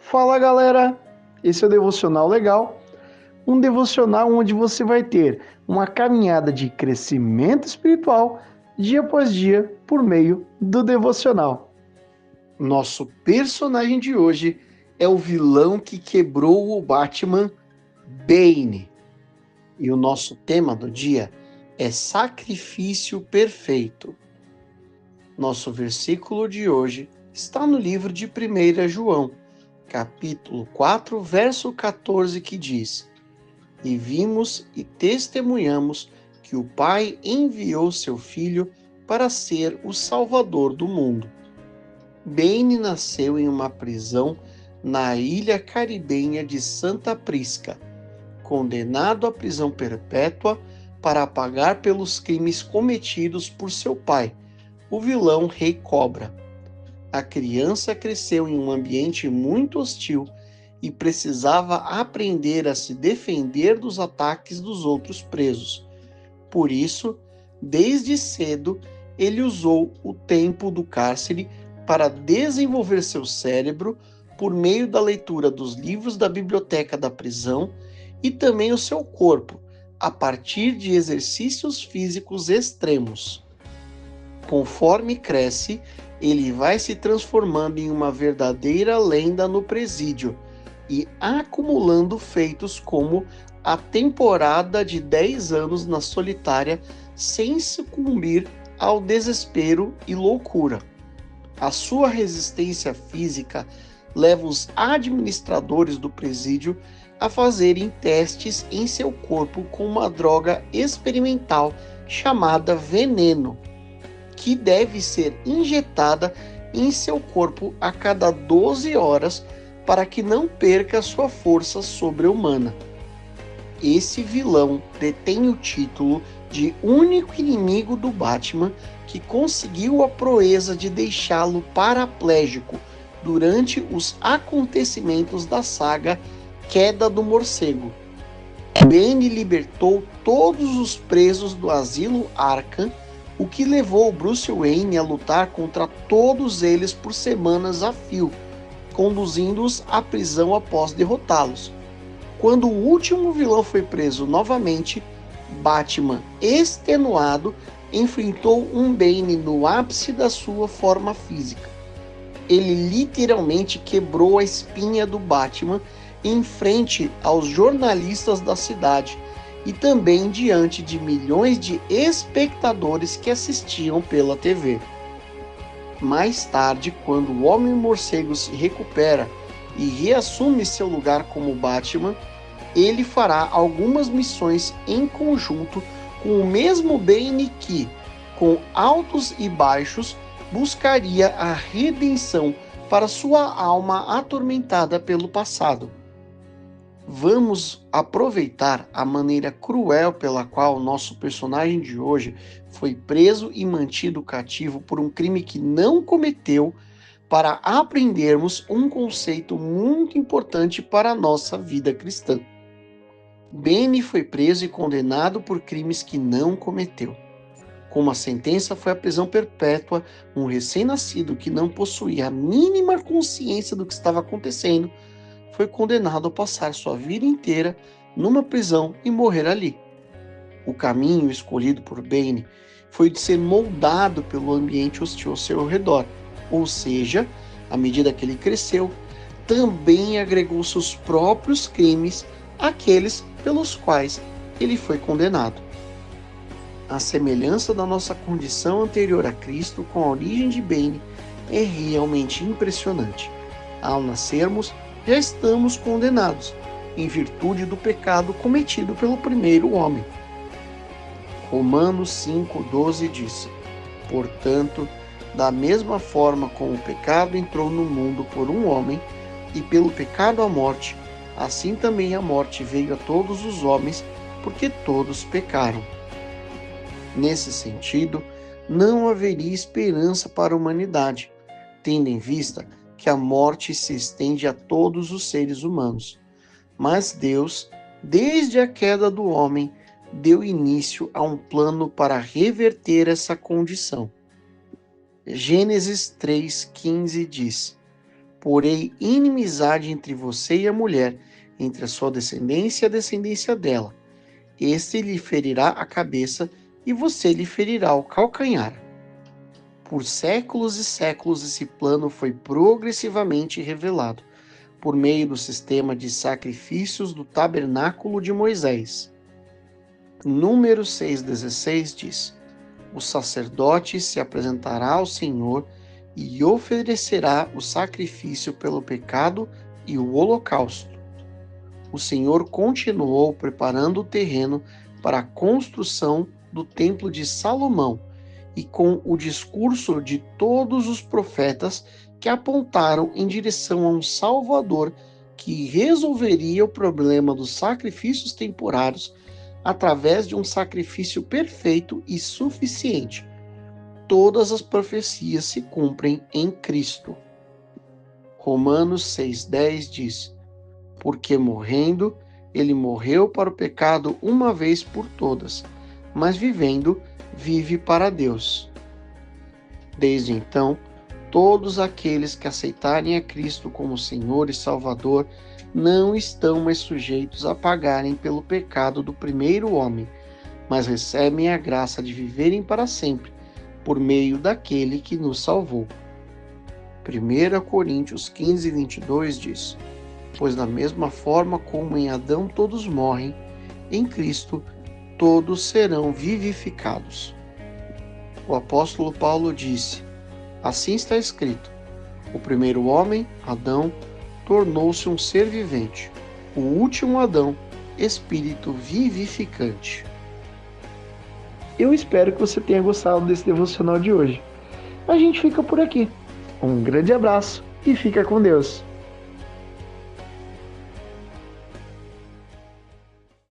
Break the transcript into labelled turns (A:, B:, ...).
A: Fala galera, esse é o Devocional Legal, um devocional onde você vai ter uma caminhada de crescimento espiritual dia após dia por meio do devocional. Nosso personagem de hoje é o vilão que quebrou o Batman, Bane. E o nosso tema do dia é sacrifício perfeito. Nosso versículo de hoje está no livro de 1 João, capítulo 4, verso 14, que diz: E vimos e testemunhamos que o Pai enviou seu Filho para ser o Salvador do mundo. Bane nasceu em uma prisão na ilha caribenha de Santa Prisca, condenado à prisão perpétua para pagar pelos crimes cometidos por seu pai, o vilão Rei Cobra. A criança cresceu em um ambiente muito hostil e precisava aprender a se defender dos ataques dos outros presos. Por isso, desde cedo, ele usou o tempo do cárcere para desenvolver seu cérebro por meio da leitura dos livros da biblioteca da prisão e também o seu corpo, a partir de exercícios físicos extremos. Conforme cresce, ele vai se transformando em uma verdadeira lenda no presídio e acumulando feitos como a temporada de 10 anos na solitária sem sucumbir ao desespero e loucura. A sua resistência física leva os administradores do presídio a fazerem testes em seu corpo com uma droga experimental chamada veneno, que deve ser injetada em seu corpo a cada 12 horas para que não perca sua força sobre-humana. Esse vilão detém o título de único inimigo do Batman que conseguiu a proeza de deixá-lo paraplégico durante os acontecimentos da saga Queda do Morcego. Bane libertou todos os presos do asilo Arkham, o que levou Bruce Wayne a lutar contra todos eles por semanas a fio, conduzindo-os à prisão após derrotá-los. Quando o último vilão foi preso novamente, Batman, extenuado, enfrentou um Bane no ápice da sua forma física. Ele literalmente quebrou a espinha do Batman em frente aos jornalistas da cidade e também diante de milhões de espectadores que assistiam pela TV. Mais tarde, quando o Homem-Morcego se recupera e reassume seu lugar como Batman, ele fará algumas missões em conjunto com o mesmo Bane que, com altos e baixos, buscaria a redenção para sua alma atormentada pelo passado. Vamos aproveitar a maneira cruel pela qual nosso personagem de hoje foi preso e mantido cativo por um crime que não cometeu, para aprendermos um conceito muito importante para a nossa vida cristã. Bane foi preso e condenado por crimes que não cometeu. Como a sentença foi a prisão perpétua, um recém-nascido que não possuía a mínima consciência do que estava acontecendo foi condenado a passar sua vida inteira numa prisão e morrer ali. O caminho escolhido por Bane foi de ser moldado pelo ambiente hostil ao seu redor, ou seja, à medida que ele cresceu, também agregou seus próprios crimes àqueles pelos quais ele foi condenado. A semelhança da nossa condição anterior a Cristo com a origem de Bane é realmente impressionante. Ao nascermos, já estamos condenados, em virtude do pecado cometido pelo primeiro homem. Romanos 5,12 diz: Portanto, da mesma forma como o pecado entrou no mundo por um homem, e pelo pecado a morte, assim também a morte veio a todos os homens, porque todos pecaram. Nesse sentido, não haveria esperança para a humanidade, tendo em vista que a morte se estende a todos os seres humanos. Mas Deus, desde a queda do homem, deu início a um plano para reverter essa condição. Gênesis 3,15 diz: porei inimizade entre você e a mulher, entre a sua descendência e a descendência dela. Este lhe ferirá a cabeça e você lhe ferirá o calcanhar. Por séculos e séculos esse plano foi progressivamente revelado, por meio do sistema de sacrifícios do tabernáculo de Moisés. Números 6,16 diz: o sacerdote se apresentará ao Senhor e oferecerá o sacrifício pelo pecado e o holocausto. O Senhor continuou preparando o terreno para a construção do Templo de Salomão e com o discurso de todos os profetas que apontaram em direção a um Salvador que resolveria o problema dos sacrifícios temporários através de um sacrifício perfeito e suficiente. Todas as profecias se cumprem em Cristo. Romanos 6,10 diz: porque morrendo, ele morreu para o pecado uma vez por todas, mas vivendo, vive para Deus. Desde então, todos aqueles que aceitarem a Cristo como Senhor e Salvador não estão mais sujeitos a pagarem pelo pecado do primeiro homem, mas recebem a graça de viverem para sempre, por meio daquele que nos salvou. 1 Coríntios 15:22 diz: pois da mesma forma como em Adão todos morrem, em Cristo todos serão vivificados. O apóstolo Paulo disse: assim está escrito, o primeiro homem, Adão, tornou-se um ser vivente, o último Adão, espírito vivificante. Eu espero que você tenha gostado desse devocional de hoje. A gente fica por aqui. Um grande abraço e fica com Deus.